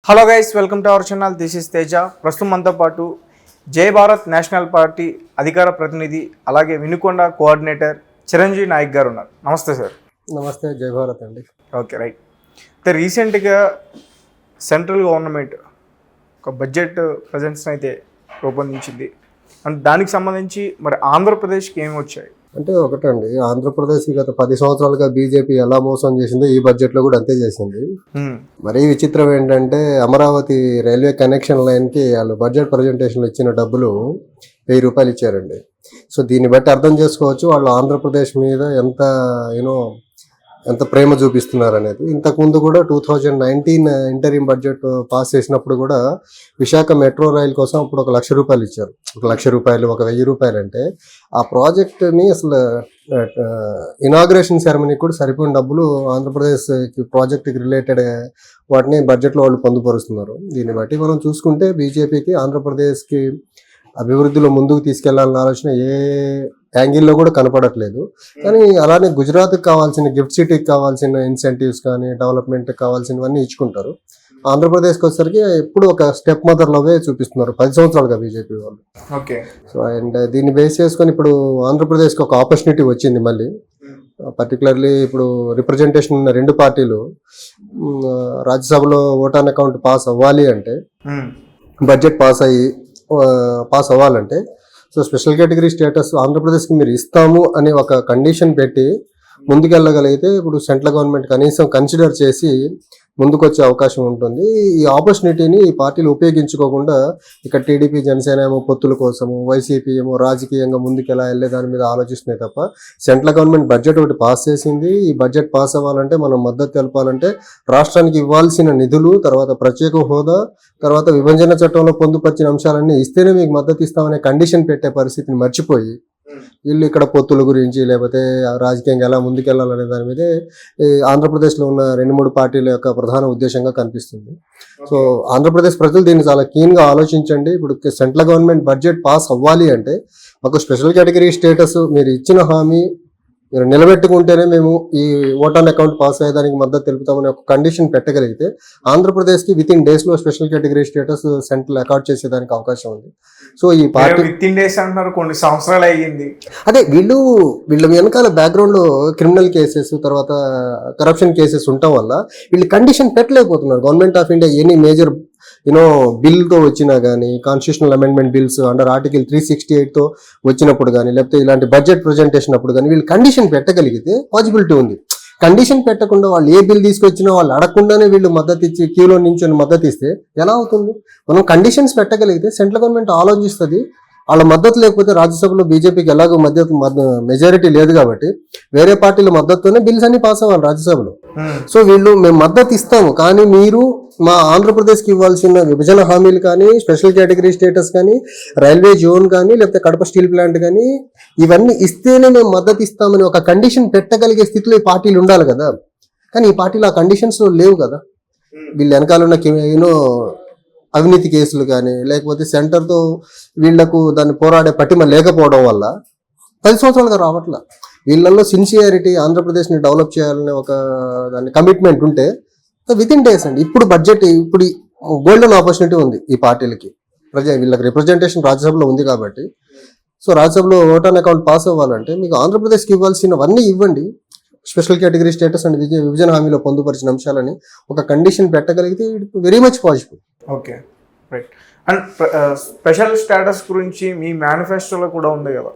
Hello guys, welcome to our channel. This is Teja. ప్రస్తుతం మనతో పాటు జై భారత్ నేషనల్ పార్టీ అధికార ప్రతినిధి అలాగే వినుకొండ కోఆర్డినేటర్ చిరంజీవి నాయక్ గారు ఉన్నారు. నమస్తే సార్. నమస్తే, జై భారత్ అండి. Okay, right. అయితే రీసెంట్గా సెంట్రల్ గవర్నమెంట్ ఒక బడ్జెట్ ప్రజెంట్స్ని అయితే రూపొందించింది. అండ్ దానికి సంబంధించి మరి ఆంధ్రప్రదేశ్కి ఏమి వచ్చాయి అంటే ఒకటండి, ఆంధ్రప్రదేశ్కి గత 10 సంవత్సరాలుగా బీజేపీ ఎలా మోసం చేసిందో ఈ బడ్జెట్లో కూడా అంతే చేసింది. మరీ విచిత్రం ఏంటంటే అమరావతి రైల్వే కనెక్షన్ లైన్కి వాళ్ళు బడ్జెట్ ప్రజెంటేషన్లో ఇచ్చిన డబ్బులు 1000 రూపాయలు ఇచ్చారండి. సో దీన్ని బట్టి అర్థం చేసుకోవచ్చు వాళ్ళు ఆంధ్రప్రదేశ్ మీద ఎంత ప్రేమ చూపిస్తున్నారు అనేది. ఇంతకుముందు కూడా 2019 ఇంటరీమ్ బడ్జెట్ పాస్ చేసినప్పుడు కూడా విశాఖ మెట్రో రైల్ కోసం అప్పుడు 1 లక్ష రూపాయలు ఇచ్చారు. 1 లక్ష రూపాయలు, 1000 రూపాయలు అంటే ఆ ప్రాజెక్ట్ని అసలు ఇనాగ్రేషన్ సెరమనీ కూడా సరిపోయిన డబ్బులు ఆంధ్రప్రదేశ్ ప్రాజెక్ట్కి రిలేటెడ్ వాటిని బడ్జెట్లో వాళ్ళు పొందుపరుస్తున్నారు. దీన్ని బట్టి మనం చూసుకుంటే బీజేపీకి ఆంధ్రప్రదేశ్కి అభివృద్ధిలో ముందుకు తీసుకెళ్లాలన్న ఆలోచన ఏ యాంగిల్లో కూడా కనపడట్లేదు. కానీ అలానే గుజరాత్కి కావాల్సిన, గిఫ్ట్ సిటీకి కావాల్సిన ఇన్సెంటివ్స్ కానీ డెవలప్మెంట్కి కావాల్సినవన్నీ ఇచ్చుకుంటారు. ఆంధ్రప్రదేశ్కి వచ్చేసరికి ఎప్పుడు ఒక స్టెప్ మదర్లోవే చూపిస్తున్నారు 10 సంవత్సరాలుగా బీజేపీ వాళ్ళు. ఓకే. సో అండ్ దీన్ని బేస్ చేసుకొని ఇప్పుడు ఆంధ్రప్రదేశ్కి ఒక ఆపర్చునిటీ వచ్చింది మళ్ళీ. పర్టికులర్లీ ఇప్పుడు రిప్రజెంటేషన్ ఉన్న 2 పార్టీలు రాజ్యసభలో ఓట్ ఆన్ అకౌంట్ పాస్ అవ్వాలి అంటే, బడ్జెట్ పాస్ అవ్వాలంటే, సో స్పెషల్ కేటగిరీ స్టేటస్ ఆంధ్రప్రదేశ్కి మీరు ఇస్తాము అనే ఒక కండిషన్ పెట్టి ముందుకెళ్ళగలిగితే ఇప్పుడు సెంట్రల్ గవర్నమెంట్ కనీసం కన్సిడర్ చేసి ముందుకొచ్చే అవకాశం ఉంటుంది. ఈ ఆపర్చునిటీని ఈ పార్టీలు ఉపయోగించుకోకుండా ఇక్కడ టీడీపీ, జనసేన ఏమో పొత్తుల కోసము, వైసీపీ ఏమో రాజకీయంగా ముందుకు ఎలా వెళ్ళే దాని మీద ఆలోచిస్తున్నాయి తప్ప, సెంట్రల్ గవర్నమెంట్ బడ్జెట్ ఒకటి పాస్ చేసింది. ఈ బడ్జెట్ పాస్ అవ్వాలంటే మనం మద్దతు తెలపాలంటే రాష్ట్రానికి ఇవ్వాల్సిన నిధులు, తర్వాత ప్రత్యేక హోదా, తర్వాత విభజన చట్టంలో పొందుపరిచిన అంశాలన్నీ ఇస్తేనే మీకు మద్దతు ఇస్తామనే కండిషన్ పెట్టే పరిస్థితిని మర్చిపోయి వీళ్ళు ఇక్కడ పొత్తుల గురించి లేకపోతే రాజకీయంగా ఎలా ముందుకెళ్లాలనే దాని మీదే ఆంధ్రప్రదేశ్లో ఉన్న 2-3 పార్టీల యొక్క ప్రధాన ఉద్దేశంగా కనిపిస్తుంది. సో ఆంధ్రప్రదేశ్ ప్రజలు దీన్ని చాలా కీన్గా ఆలోచించండి. ఇప్పుడు సెంట్రల్ గవర్నమెంట్ బడ్జెట్ పాస్ అవ్వాలి అంటే మాకు స్పెషల్ కేటగిరీ స్టేటస్ మీరు ఇచ్చిన హామీ మీరు నిలబెట్టుకుంటేనే మేము ఈ ఓట్ ఆన్ అకౌంట్ పాస్ అయ్యేదానికి మద్దతు తెలుపుతామని ఒక కండిషన్ పెట్టగలిగితే ఆంధ్రప్రదేశ్కి వితిన్ డేస్లో special category status central accord చేసేదానికి అవకాశం ఉంది. సో ఈ పార్టీ వితిన్ డేస్ అంటున్నారు, కొన్ని సంవత్సరాలు అయ్యింది. అదే వీళ్ళ వెనకాల బ్యాక్గ్రౌండ్లో క్రిమినల్ కేసెస్, తర్వాత కరప్షన్ కేసెస్ ఉండటం వల్ల వీళ్ళు కండిషన్ పెట్టలేకపోతున్నారు. Government of India any major బిల్తో వచ్చినా కానీ, constitutional amendment bills under article 368తో వచ్చినప్పుడు కానీ, లేకపోతే ఇలాంటి బడ్జెట్ ప్రజెంటేషన్ అప్పుడు కానీ వీళ్ళు కండిషన్ పెట్టగలిగితే పాసిబిలిటీ ఉంది. కండిషన్ పెట్టకుండా వాళ్ళు ఏ బిల్ తీసుకొచ్చినా వాళ్ళు అడగకుండానే వీళ్ళు మద్దతు ఇచ్చి క్యూలో నుంచి మద్దతు ఇస్తే ఎలా అవుతుంది? మనం కండిషన్స్ పెట్టగలిగితే సెంట్రల్ గవర్నమెంట్ ఆలోచిస్తుంది. వాళ్ళ మద్దతు లేకపోతే రాజ్యసభలో బీజేపీకి ఎలాగో మెజారిటీ లేదు కాబట్టి వేరే పార్టీల మద్దతుతోనే బిల్స్ అన్ని పాస్ అవ్వాలి రాజ్యసభలో. సో మేము మద్దతు ఇస్తాము, కానీ మీరు మా ఆంధ్రప్రదేశ్కి ఇవ్వాల్సిన విభజన హామీలు కానీ, స్పెషల్ కేటగిరీ స్టేటస్ కానీ, రైల్వే జోన్ కానీ, లేకపోతే కడప స్టీల్ ప్లాంట్ కానీ ఇవన్నీ ఇస్తేనే మేము మద్దతు ఇస్తామని ఒక కండిషన్ పెట్టగలిగే స్థితిలో ఈ పార్టీలు ఉండాలి కదా. కానీ ఈ పార్టీలు ఆ కండిషన్స్లో లేవు కదా. వీళ్ళు వెనకాల ఉన్న అవినీతి కేసులు కానీ, లేకపోతే సెంటర్తో వీళ్లకు దాన్ని పోరాడే పటిమ లేకపోవడం వల్ల 10 సంవత్సరాలుగా రావట్ల. వీళ్ళల్లో సిన్సియారిటీ, ఆంధ్రప్రదేశ్ని డెవలప్ చేయాలనే ఒక దాని కమిట్మెంట్ ఉంటే వితిన్ డేస్ అండి. ఇప్పుడు బడ్జెట్ ఇప్పుడు గోల్డెన్ ఆపర్చునిటీ ఉంది ఈ పార్టీలకి. వీళ్ళకి రిప్రజెంటేషన్ రాజ్యసభలో ఉంది కాబట్టి, సో రాజ్యసభలో ఓట్ ఆన్ అకౌంట్ పాస్ అవ్వాలంటే మీకు ఆంధ్రప్రదేశ్కి ఇవ్వాల్సినవన్నీ ఇవ్వండి. స్పెషల్ కేటగిరీ స్టేటస్ అండ్ విభజన హామీలో పొందుపరిచిన అంశాలని ఒక కండిషన్ పెట్టగలిగితే very much possible. Okay, right. And special status గురించి మీ మేనిఫెస్టోలో కూడా ఉంది కదా,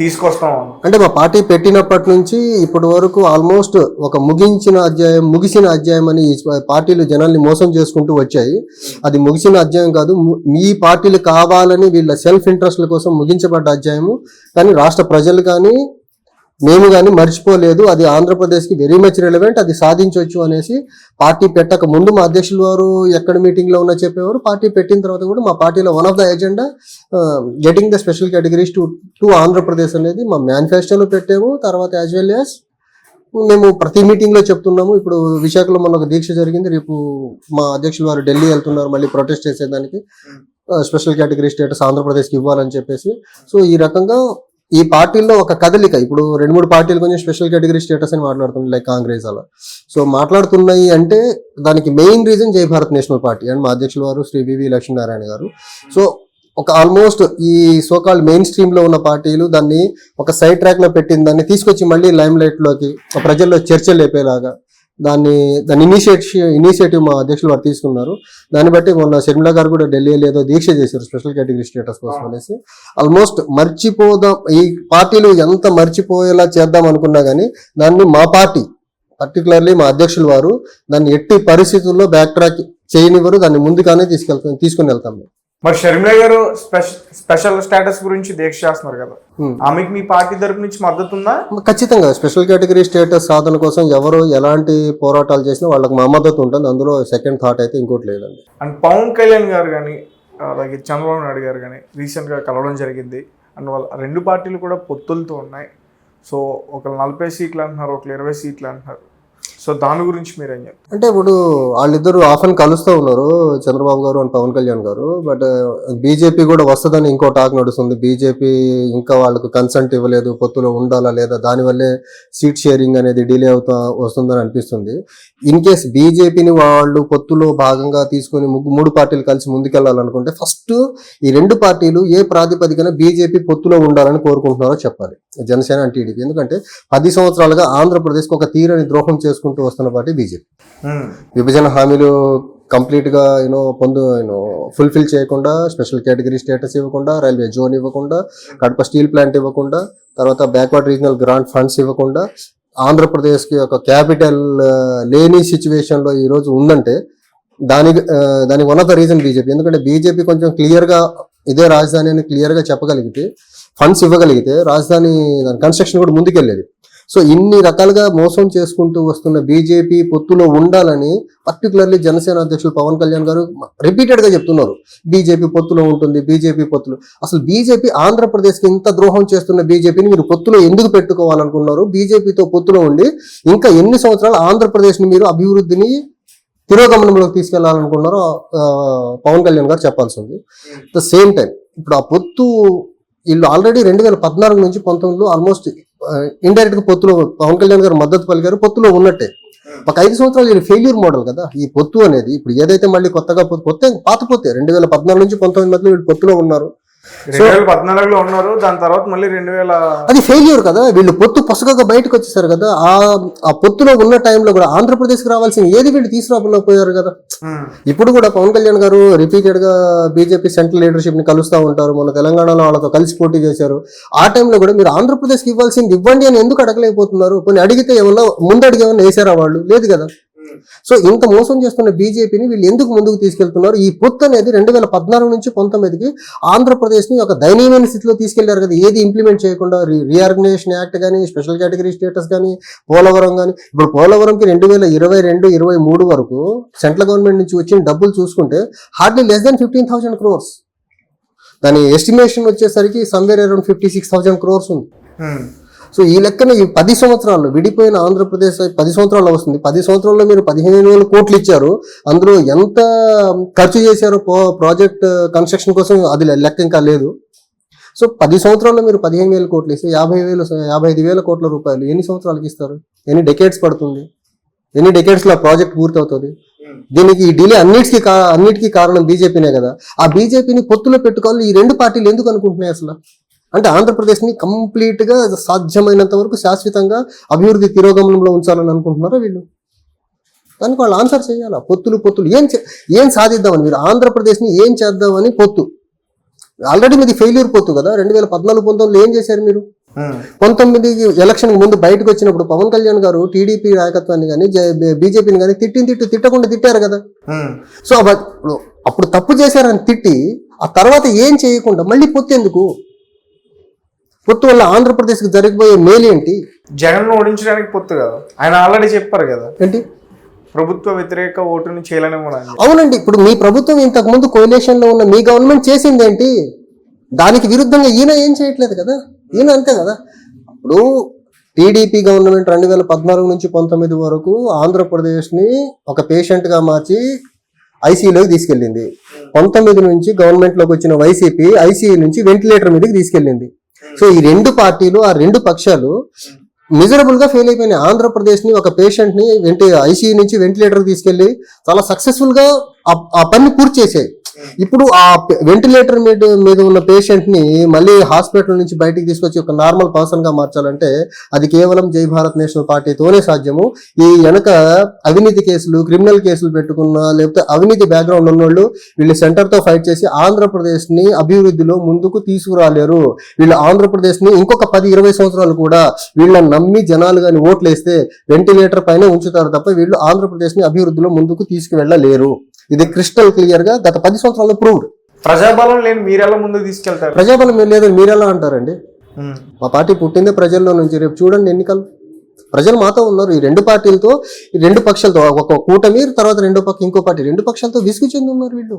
తీసుకొస్తాం అంటే మా పార్టీ పెట్టినప్పటి నుంచి ఇప్పటి వరకు ఆల్మోస్ట్ ఒక ముగిసిన అధ్యాయం అని ఈ పార్టీలు జనాల్ని మోసం చేసుకుంటూ వచ్చాయి. అది ముగిసిన అధ్యాయం కాదు, మీ పార్టీలు కావాలని వీళ్ళ సెల్ఫ్ ఇంట్రెస్ట్ల కోసం ముగించబడ్డ అధ్యాయము. కానీ రాష్ట్ర ప్రజలు కానీ మేము కానీ మర్చిపోలేదు. అది ఆంధ్రప్రదేశ్కి వెరీ మచ్ రిలవెంట్, అది సాధించవచ్చు అనేసి పార్టీ పెట్టక ముందు మా అధ్యక్షుల వారు ఎక్కడ మీటింగ్లో ఉన్నా చెప్పేవారు. పార్టీ పెట్టిన తర్వాత కూడా మా పార్టీలో one of the agenda getting the special categories to Andhra Pradesh అనేది మా మేనిఫెస్టోలో పెట్టాము. తర్వాత యాజ్ వెల్ యాజ్ మేము ప్రతి మీటింగ్లో చెప్తున్నాము. ఇప్పుడు విశాఖలో మన ఒక దీక్ష జరిగింది, రేపు మా అధ్యక్షుల వారు ఢిల్లీ వెళ్తున్నారు మళ్ళీ ప్రొటెస్ట్ చేసేదానికి, స్పెషల్ కేటగిరీ స్టేటస్ ఆంధ్రప్రదేశ్కి ఇవ్వాలని చెప్పేసి. సో ఈ రకంగా ఈ పార్టీల్లో ఒక కదలిక ఇప్పుడు 2-3 పార్టీలు కొంచెం స్పెషల్ కేటగిరీ స్టేటస్ అని మాట్లాడుతుంది లైక్ కాంగ్రెస్ అలా. సో మాట్లాడుతున్నాయి అంటే దానికి మెయిన్ రీజన్ జై భారత్ నేషనల్ పార్టీ అండ్ మా అధ్యక్షుల వారు శ్రీ వివి లక్ష్మీనారాయణ గారు. సో ఒక ఆల్మోస్ట్ ఈ సోకాల్డ్ మెయిన్ స్ట్రీమ్ లో ఉన్న పార్టీలు దాన్ని ఒక సైడ్ ట్రాక్ లో పెట్టిన దాన్ని తీసుకొచ్చి మళ్ళీ లైమ్ లైట్ లోకి ప్రజల్లో చర్చలు లేపేలాగా దాని ఇనిషియేటివ్ మా అధ్యక్షులు వారు తీసుకున్నారు. దాన్ని బట్టి మొన్న షర్మిల గారు కూడా ఢిల్లీలో ఏదో దీక్ష చేశారు స్పెషల్ కేటగిరీ స్టేటస్ కోసం అనేసి. ఆల్మోస్ట్ మర్చిపోదాం, ఈ పార్టీలు ఎంత మర్చిపోయేలా చేద్దాం అనుకున్నా కానీ దాన్ని మా పార్టీ పర్టికులర్లీ మా అధ్యక్షులు వారు దాన్ని ఎట్టి పరిస్థితుల్లో బ్యాక్ ట్రాక్ చేయనివ్వరు, దాన్ని ముందుగానే తీసుకుని వెళ్తాం. మరి షర్మిల గారు స్పెషల్ స్టేటస్ గురించి దీక్ష చేస్తున్నారు కదా, ఆమెకి మీ పార్టీ తరపు నుంచి మద్దతు ఉందా? ఖచ్చితంగా స్పెషల్ కేటగిరీ స్టేటస్ సాధన కోసం ఎవరు ఎలాంటి పోరాటాలు చేసినా వాళ్ళకి మా మద్దతు ఉంటుంది, అందులో సెకండ్ థాట్ అయితే ఇంకోటి లేదండి. అండ్ పవన్ కళ్యాణ్ గారు కానీ అలాగే చంద్రబాబు నాయుడు గారు కానీ రీసెంట్గా కలవడం జరిగింది. అండ్ వాళ్ళ 2 పార్టీలు కూడా పొత్తులతో ఉన్నాయి. సో ఒకరు 40 సీట్లు అంటున్నారు, ఒకరు 20 సీట్లు అంటున్నారు. సో దాని గురించి మీరు ఏం చెప్తారు? అంటే ఇప్పుడు వాళ్ళిద్దరు ఆఫెన్ కలుస్తూ ఉన్నారు, చంద్రబాబు గారు అండ్ పవన్ కళ్యాణ్ గారు. బట్ బీజేపీ కూడా వస్తుందని ఇంకో టాక్ నడుస్తుంది. బీజేపీ ఇంకా వాళ్ళకు కన్సెంట్ ఇవ్వలేదు, పొత్తులో ఉండాలా లేదా, దానివల్లే సీట్ షేరింగ్ అనేది డిలే వస్తుందని అనిపిస్తుంది. ఇన్ కేస్ బీజేపీని వాళ్ళు పొత్తులో భాగంగా తీసుకుని 3 పార్టీలు కలిసి ముందుకెళ్లాలనుకుంటే ఫస్ట్ ఈ 2 పార్టీలు ఏ ప్రాతిపదికన బీజేపీ పొత్తులో ఉండాలని కోరుకుంటున్నారో చెప్పాలి, జనసేన అండ్ టీడీపీ. ఎందుకంటే 10 సంవత్సరాలుగా ఆంధ్రప్రదేశ్కి ఒక తీరని ద్రోహం చేసుకుంటూ వస్తున్న పార్టీ బీజేపీ. విభజన హామీలు కంప్లీట్ గా ఫుల్ఫిల్ చేయకుండా, స్పెషల్ కేటగిరీ స్టేటస్ ఇవ్వకుండా, రైల్వే జోన్ ఇవ్వకుండా, కడప స్టీల్ ప్లాంట్ ఇవ్వకుండా, తర్వాత బ్యాక్వర్డ్ రీజనల్ గ్రాంట్ ఫండ్స్ ఇవ్వకుండా, ఆంధ్రప్రదేశ్ కి ఒక క్యాపిటల్ లేని సిచ్యువేషన్ లో ఈ రోజు ఉందంటే దానికి one of the reason BJP. ఎందుకంటే బీజేపీ కొంచెం క్లియర్ గా ఇదే రాజధాని అని క్లియర్ గా చెప్పగలిగితే, ఫండ్స్ ఇవ్వగలిగితే రాజధాని దాని కన్స్ట్రక్షన్ కూడా ముందుకెళ్ళేది. సో ఇన్ని రకాలుగా మోసం చేసుకుంటూ వస్తున్న బీజేపీ పొత్తులో ఉండాలని పర్టికులర్లీ జనసేన అధ్యక్షులు పవన్ కళ్యాణ్ గారు రిపీటెడ్ గా చెప్తున్నారు, బీజేపీ పొత్తులో ఉంటుంది, బీజేపీ పొత్తులు. అసలు బీజేపీ ఆంధ్రప్రదేశ్కి ఇంత ద్రోహం చేస్తున్న బీజేపీని మీరు పొత్తులో ఎందుకు పెట్టుకోవాలనుకున్నారు? బీజేపీతో పొత్తులో ఉండి ఇంకా ఎన్ని సంవత్సరాలు ఆంధ్రప్రదేశ్ని మీరు అభివృద్ధిని తిరోగమనంలోకి తీసుకెళ్లాలనుకున్నారో పవన్ కళ్యాణ్ గారు చెప్పాల్సి ఉంది. ద సేమ్ టైం ఇప్పుడు ఆ పొత్తు వీళ్ళు ఆల్రెడీ 2014 నుంచి 19లో ఆల్మోస్ట్ ఇండైరెక్ట్ గా పొత్తులో పవన్ కళ్యాణ్ గారు మద్దతు పలికారు, పొత్తులో ఉన్నట్టే. ఒక 5 సంవత్సరాలు వీళ్ళు ఫెయిల్యూర్ మోడల్ కదా ఈ పొత్తు అనేది. ఇప్పుడు ఏదైతే మళ్ళీ కొత్తగా పాతపోతే 2014 నుంచి 19 మధ్యలో వీళ్ళు పొత్తులో ఉన్నారు, 2014లో ఉన్నారు, దాని తర్వాత మళ్ళీ 2000 అది ఫెయిల్యూర్ కదా. వీళ్ళు పొత్తు పొసగగా బయటకు వచ్చేసారు కదా. ఆ పొత్తులో ఉన్న టైంలో కూడా ఆంధ్రప్రదేశ్కి రావాల్సిన ఏది వీళ్ళు తీసుకురాకపోయారు కదా. ఇప్పుడు కూడా పవన్ కళ్యాణ్ గారు రిపీటెడ్ గా బీజేపీ సెంట్రల్ లీడర్షిప్ ని కలుస్తూ ఉంటారు. మొన్న తెలంగాణలో వాళ్ళతో కలిసి పోటీ చేశారు. ఆ టైంలో కూడా మీరు ఆంధ్రప్రదేశ్కి ఇవ్వాల్సింది ఇవ్వండి అని ఎందుకు అడగలేకపోతున్నారు? కొన్ని అడిగితే ఏమన్నా ముందడిగి ఏమన్నా వేసారా వాళ్ళు? లేదు కదా. సో ఇంత మోసం చేస్తున్న బీజేపీని వీళ్ళు ఎందుకు ముందుకు తీసుకెళ్తున్నారు? ఈ పొత్తు అనేది 2014 నుంచి 19కి ఆంధ్రప్రదేశ్ ని ఒక దయనీయమైన స్థితిలో తీసుకెళ్లారు కదా. ఏది ఇంప్లిమెంట్ చేయకుండా రీఆర్గనైజేషన్ యాక్ట్ కానీ, స్పెషల్ కేటగిరీ స్టేటస్ కానీ, పోలవరం కానీ. ఇప్పుడు పోలవరంకి 2022-23 వరకు సెంట్రల్ గవర్నమెంట్ నుంచి వచ్చిన డబ్బులు చూసుకుంటే హార్డ్లీ లెస్ దాన్ 15,000 crores. దాని ఎస్టిమేషన్ వచ్చేసరికి సమ్వేర్ అరౌండ్ 56,000 crores ఉంది. సో ఈ లెక్కన ఈ 10 సంవత్సరాల్లో విడిపోయిన ఆంధ్రప్రదేశ్ 10 సంవత్సరాల్లో వస్తుంది. 10 సంవత్సరాల్లో మీరు 15,000 కోట్లు ఇచ్చారు. అందులో ఎంత ఖర్చు చేశారో ప్రాజెక్ట్ కన్స్ట్రక్షన్ కోసం అది లెక్క ఇంకా లేదు. సో 10 సంవత్సరాల్లో మీరు 15,000 కోట్లు ఇస్తే 55,000 కోట్ల రూపాయలు ఎన్ని సంవత్సరాలకి ఇస్తారు? ఎన్ని డెకేడ్స్ పడుతుంది? ఎన్ని డెకేడ్స్ లో ప్రాజెక్ట్ పూర్తి అవుతుంది? దీనికి ఈ డిలే అన్నిటికీ కారణం బీజేపీనే కదా. ఆ బీజేపీని పొత్తులో పెట్టుకోవాలి ఈ 2 పార్టీలు ఎందుకు అనుకుంటున్నాయి అసలు? అంటే ఆంధ్రప్రదేశ్ని కంప్లీట్ గా సాధ్యమైనంత వరకు శాశ్వతంగా అభివృద్ధి తిరోగమనంలో ఉంచాలని అనుకుంటున్నారా వీళ్ళు? దానికి వాళ్ళు ఆన్సర్ చేయాలా. పొత్తులు ఏం సాధిద్దామని, మీరు ఆంధ్రప్రదేశ్ని ఏం చేద్దామని పొత్తు. ఆల్రెడీ మీది ఫెయిల్యూర్ పొత్తు కదా. 2014-19లో ఏం చేశారు మీరు? 19 ఎలక్షన్ ముందు బయటకు వచ్చినప్పుడు పవన్ కళ్యాణ్ గారు టీడీపీ నాయకత్వాన్ని కానీ బీజేపీని కానీ తిట్టకుండా తిట్టారు కదా. సో అప్పుడు తప్పు చేశారని తిట్టి ఆ తర్వాత ఏం చేయకుండా మళ్ళీ పొత్తు ఎందుకు? పొత్తు వల్ల ఆంధ్రప్రదేశ్కి జరిగిపోయే మేలు ఏంటి? జగన్ ఓడించడానికి పొత్తు కదా, ఆయన ఆల్రెడీ చెప్పారు కదా ఏంటి ప్రభుత్వ వ్యతిరేక ఓటుని చేయలేనేమో. అవునండి, ఇప్పుడు మీ ప్రభుత్వం ఇంతకు ముందు కోalition లో ఉన్న మీ గవర్నమెంట్ చేసింది ఏంటి? దానికి విరుద్ధంగా ఈయన ఏం చేయట్లేదు కదా. ఈయన అంతే కదా. ఇప్పుడు టీడీపీ గవర్నమెంట్ 2014 నుంచి 19 వరకు ఆంధ్రప్రదేశ్ని ఒక పేషెంట్ గా మార్చి ఐసీయూలోకి తీసుకెళ్ళింది. 19 నుంచి గవర్నమెంట్ లోకి వచ్చిన వైసీపీ ఐసీయూ నుంచి వెంటిలేటర్ మీదకి తీసుకెళ్ళింది. సో ఈ రెండు పార్టీలు, ఆ రెండు పక్షాలు మిజరబుల్ గా ఫెయిల్ అయిపోయినాయి. ఆంధ్రప్రదేశ్ ని, ఒక పేషెంట్ ని ఐసీయూ నుంచి వెంటిలేటర్ తీసుకెళ్లి చాలా సక్సెస్ఫుల్ గా ఆ పని పూర్తి చేసాయి. ఇప్పుడు ఆ వెంటిలేటర్ మీద ఉన్న పేషెంట్ ని మళ్ళీ హాస్పిటల్ నుంచి బయటికి తీసుకొచ్చి ఒక నార్మల్ పర్సన్ గా మార్చాలంటే అది కేవలం జై భారత్ నేషనల్ పార్టీతోనే సాధ్యము. ఈ వెనక అవినీతి కేసులు, క్రిమినల్ కేసులు పెట్టుకున్న, లేకపోతే అవినీతి బ్యాక్గ్రౌండ్ ఉన్నోళ్ళు వీళ్ళు సెంటర్ తో ఫైట్ చేసి ఆంధ్రప్రదేశ్ ని అభివృద్ధిలో ముందుకు తీసుకురాలేరు. వీళ్ళు ఆంధ్రప్రదేశ్ ని ఇంకొక 10-20 సంవత్సరాలు కూడా వీళ్ళని నమ్మి జనాలు కానీ ఓట్లు వేస్తే వెంటిలేటర్ పైన ఉంచుతారు తప్ప వీళ్ళు ఆంధ్రప్రదేశ్ ని అభివృద్ధిలో ముందుకు తీసుకువెళ్ళలేరు. ఇది క్రిస్టల్ క్లియర్ గా గత 10 సంవత్సరాలు ప్రూవ్డ్. ప్రజాబలం లేని మీరెలా ముందుకు తీసుకెళ్తారు? ప్రజాబలం లేదని మీరెలా అంటారండి? మా పార్టీ పుట్టిందే ప్రజల్లో నుంచి. రేపు చూడండి ఎన్నికలు, ప్రజలు మాతో ఉన్నారు. ఈ రెండు పార్టీలతో, ఈ రెండు పక్షాలతో, ఒక కూటమి తర్వాత ఇంకో పార్టీ, రెండు పక్షాలతో విసుగు చెంది ఉన్నారు వీళ్ళు.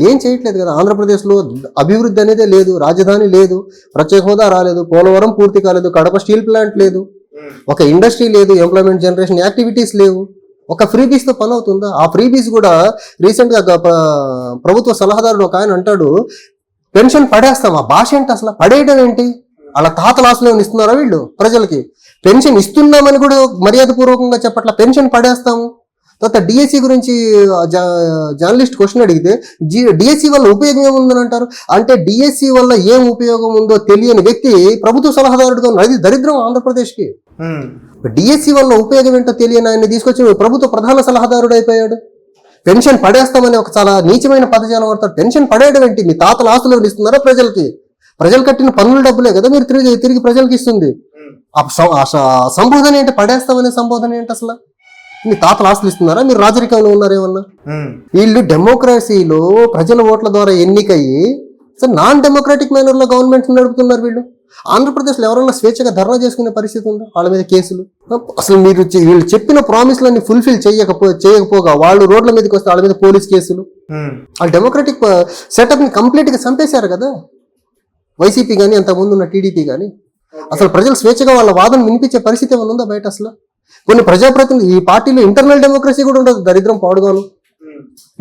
ఏం చేయట్లేదు కదా. ఆంధ్రప్రదేశ్ లో అభివృద్ధి అనేదే లేదు, రాజధాని లేదు, ప్రత్యేక హోదా రాలేదు, పోలవరం పూర్తి కాలేదు, కడప స్టీల్ ప్లాంట్ లేదు, ఒక ఇండస్ట్రీ లేదు, ఎంప్లాయ్మెంట్ జనరేషన్ యాక్టివిటీస్ లేవు. ఒక ఫ్రీబీస్ తో పని అవుతుందా? ఆ ఫ్రీబీస్ కూడా రీసెంట్ గా ప్రభుత్వ సలహాదారుడు ఒక ఆయన అంటాడు, పెన్షన్ పడేస్తాం. ఆ భాష ఏంటి అసలు? పడేయడం ఏంటి? అలా తాతల ఆశలు ఇస్తున్నారా వీళ్ళు ప్రజలకి? పెన్షన్ ఇస్తున్నామని కూడా మర్యాద పూర్వకంగా చెప్పట్ల, పెన్షన్ పడేస్తాము. తర్వాత డిఎస్సి గురించి జర్నలిస్ట్ క్వశ్చన్ అడిగితే డిఎస్సి వల్ల ఉపయోగం ఏముందని అంటారు. అంటే డిఎస్సి వల్ల ఏం ఉపయోగం ఉందో తెలియని వ్యక్తి ప్రభుత్వ సలహాదారుడుగా ఉన్నారు. అది దరిద్రం ఆంధ్రప్రదేశ్కి. డిఎస్సి వల్ల ఉపయోగం ఏంటో తెలియని ఆయన్ని తీసుకొచ్చి ప్రభుత్వ ప్రధాన సలహాదారుడు అయిపోయాడు. పెన్షన్ పడేస్తామని ఒక చాలా నీచమైన పదజాలం వాడతారు. పెన్షన్ పడేయడం ఏంటి? మీ తాతల ఆస్తులు ఇస్తున్నారా ప్రజలకి? ప్రజలు కట్టిన పన్నుల డబ్బులే కదా మీరు తిరిగి ప్రజలకి ఇస్తుంది. సంబోధన ఏంటి? పడేస్తామనే సంబోధన ఏంటి అసలు? మీ తాతల ఆస్తులు ఇస్తున్నారా? మీరు రాజరికంలో ఉన్నారేమన్నా? వీళ్ళు డెమోక్రసీలో ప్రజల ఓట్ల ద్వారా ఎన్నికయ్యి నాన్ డెమోక్రాటిక్ మేనర్ లో గవర్నమెంట్ నడుపుతున్నారు వీళ్ళు. ఆంధ్రప్రదేశ్లో ఎవరన్నా స్వేచ్ఛగా ధర్నా చేసుకునే పరిస్థితి ఉందా? వాళ్ళ మీద కేసులు. అసలు మీరు వీళ్ళు చెప్పిన ప్రామిస్లన్నీ ఫుల్ఫిల్ చేయకపోగా వాళ్ళు రోడ్ల మీదకి వస్తే వాళ్ళ మీద పోలీస్ కేసులు. వాళ్ళు డెమోక్రాటిక్ సెటప్ ని కంప్లీట్ గా చంపేశారు కదా వైసీపీ కానీ, అంతకుముందు ఉన్న టీడీపీ కానీ. అసలు ప్రజలు స్వేచ్ఛగా వాళ్ళ వాదన వినిపించే పరిస్థితి ఏమైనా ఉందా బయట? అసలు కొన్ని ప్రజాప్రతినిధి, ఈ పార్టీలో ఇంటర్నల్ డెమోక్రసీ కూడా ఉండదు, దరిద్రం పాడుగాను.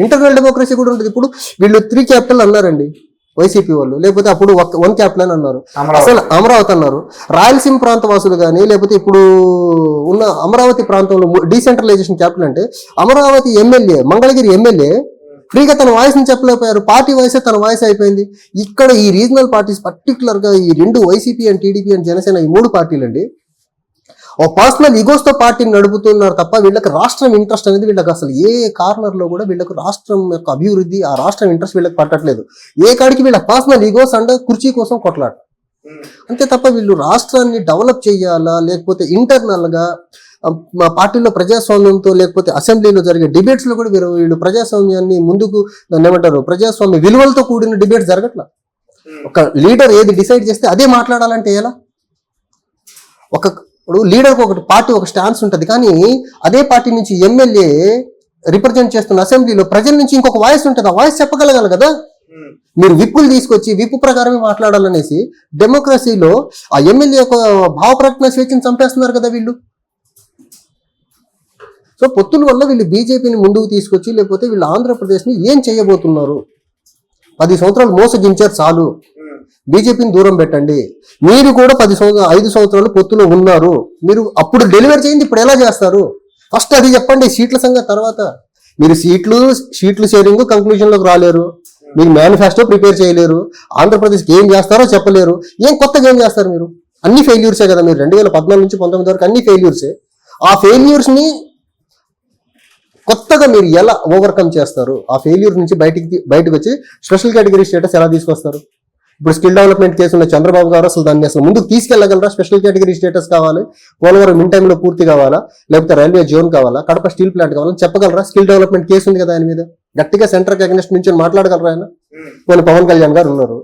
ఇంటర్నల్ డెమోక్రసీ కూడా ఉండదు. ఇప్పుడు వీళ్ళు 3 క్యాపిటల్ అన్నారండి వైసీపీ వాళ్ళు, లేకపోతే అప్పుడు 1 క్యాపిటల్ అన్నారు, అసలు అమరావతి అన్నారు. రాయలసీమ ప్రాంత వాసులు కానీ, లేకపోతే ఇప్పుడు ఉన్న అమరావతి ప్రాంతంలో డీసెంట్రలైజేషన్ క్యాపిటల్ అంటే అమరావతి ఎమ్మెల్యే, మంగళగిరి ఎమ్మెల్యే ఫ్రీగా తన వాయిస్ ని చెప్పలేకపోయారు. పార్టీ వాయిసే తన వాయిస్ అయిపోయింది. ఇక్కడ ఈ రీజనల్ పార్టీస్, పర్టికులర్ గా ఈ రెండు YCP and TDP and Janasena, ఈ 3 పార్టీలు అండి ఓ పర్సనల్ ఈగోస్ తో పార్టీని నడుపుతున్నారు తప్ప వీళ్ళకి రాష్ట్రం ఇంట్రెస్ట్ అనేది వీళ్ళకి అసలు ఏ కార్నర్ లో కూడా వీళ్ళకి రాష్ట్రం యొక్క అభివృద్ధి, ఆ రాష్ట్రం ఇంట్రెస్ట్ వీళ్ళకి పట్టట్లేదు. ఏ కాడికి వీళ్ళ పర్సనల్ ఈగోస్ అండ్ కుర్చీ కోసం కొట్లాట అంతే తప్ప వీళ్ళు రాష్ట్రాన్ని డెవలప్ చేయాలా, లేకపోతే ఇంటర్నల్ గా మా పార్టీలో ప్రజాస్వామ్యంతో, లేకపోతే అసెంబ్లీలో జరిగే డిబేట్స్ లో కూడా వీళ్ళు ప్రజాస్వామ్యాన్ని ముందుకు ఏమంటారు, ప్రజాస్వామ్య విలువలతో కూడిన డిబేట్స్ జరగట్లా. ఒక లీడర్ ఏది డిసైడ్ చేస్తే అదే మాట్లాడాలంటే ఎలా? ఇప్పుడు లీడర్కి ఒక పార్టీ ఒక స్టాన్స్ ఉంటుంది, కానీ అదే పార్టీ నుంచి ఎమ్మెల్యే రిప్రజెంట్ చేస్తున్న అసెంబ్లీలో ప్రజల నుంచి ఇంకొక వాయిస్ ఉంటుంది. ఆ వాయిస్ చెప్పగలగాలి కదా. మీరు విప్పులు తీసుకొచ్చి విప్పు ప్రకారమే మాట్లాడాలనేసి డెమోక్రసీలో ఆ ఎమ్మెల్యే యొక్క భావ ప్రకటన స్వేచ్ఛను చంపేస్తున్నారు కదా వీళ్ళు. సో పొత్తుల వల్ల వీళ్ళు బీజేపీని ముందుకు తీసుకొచ్చి, లేకపోతే వీళ్ళు ఆంధ్రప్రదేశ్ని ఏం చేయబోతున్నారు? 10 సంవత్సరాలు మోసగించారు, చాలు. బీజేపీని దూరం పెట్టండి. మీరు కూడా 5 సంవత్సరాలు పొత్తులో ఉన్నారు. మీరు అప్పుడు డెలివరీ చేయండి, ఇప్పుడు ఎలా చేస్తారు ఫస్ట్ అది చెప్పండి. సీట్ల సంగతి తర్వాత. మీరు షీట్లు షేరింగ్ కంక్లూజన్ లోకి రాలేరు, మీరు మేనిఫెస్టో ప్రిపేర్ చేయలేరు, ఆంధ్రప్రదేశ్కి ఏం చేస్తారో చెప్పలేరు. ఏం కొత్తగా ఏం చేస్తారు? మీరు అన్ని ఫెయిల్యూర్సే కదా. మీరు 2014 నుంచి 19 వరకు అన్ని ఫెయిల్యూర్సే. ఆ ఫెయిల్యూర్స్ ని కొత్తగా మీరు ఎలా ఓవర్కమ్ చేస్తారు? ఆ ఫెయిల్యూర్ నుంచి బయటకు వచ్చి స్పెషల్ కేటగిరీ స్టేటస్ ఎలా తీసుకొస్తారు? ఇప్పుడు స్కిల్ డెవలప్మెంట్ కేసు ఉన్న చంద్రబాబు గారు అసలు దాన్ని అసలు ముందుకు తీసుకెళ్లగలరా? స్పెషల్ కేటగిరీ స్టేటస్ కావాలి, పోలవరం ఇన్ టైంలో పూర్తి కావాలా, లేకపోతే రైల్వే జోన్ కావాలా, కడప స్టీల్ ప్లాంట్ కావాలని చెప్పగలరా? స్కిల్ డెవలప్మెంట్ కేసు ఉంది కదా ఆయన మీద, గట్టిగా సెంటర్ అగెన్స్ట్ నుంచి మాట్లాడగలరా ఆయన? కొన్ని పవన్ కళ్యాణ్ గారు ఉన్నారు.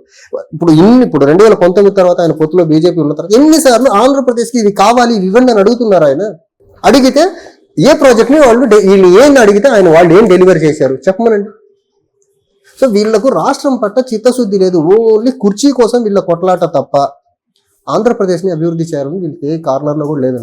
ఇప్పుడు 2019 తర్వాత ఆయన పొత్తులో బీజేపీ ఉన్న తర్వాత ఎన్నిసార్లు ఆంధ్రప్రదేశ్కి ఇవి కావాలి, ఇవి ఇవ్వండి అని అడుగుతున్నారు. ఆయన అడిగితే ఏ ప్రాజెక్ట్ ని వీళ్ళు ఏం అడిగితే వాళ్ళు ఏం డెలివరీ చేశారు చెప్పమనండి. సో వీళ్లకు రాష్ట్రం పట్ల చిత్తశుద్ధి లేదు, ఓన్లీ కుర్చీ కోసం వీళ్ళ కొట్లాట తప్ప ఆంధ్రప్రదేశ్ని అభివృద్ధి చేయాలని వీళ్ళకి ఏ కార్నర్లో కూడా లేదండి.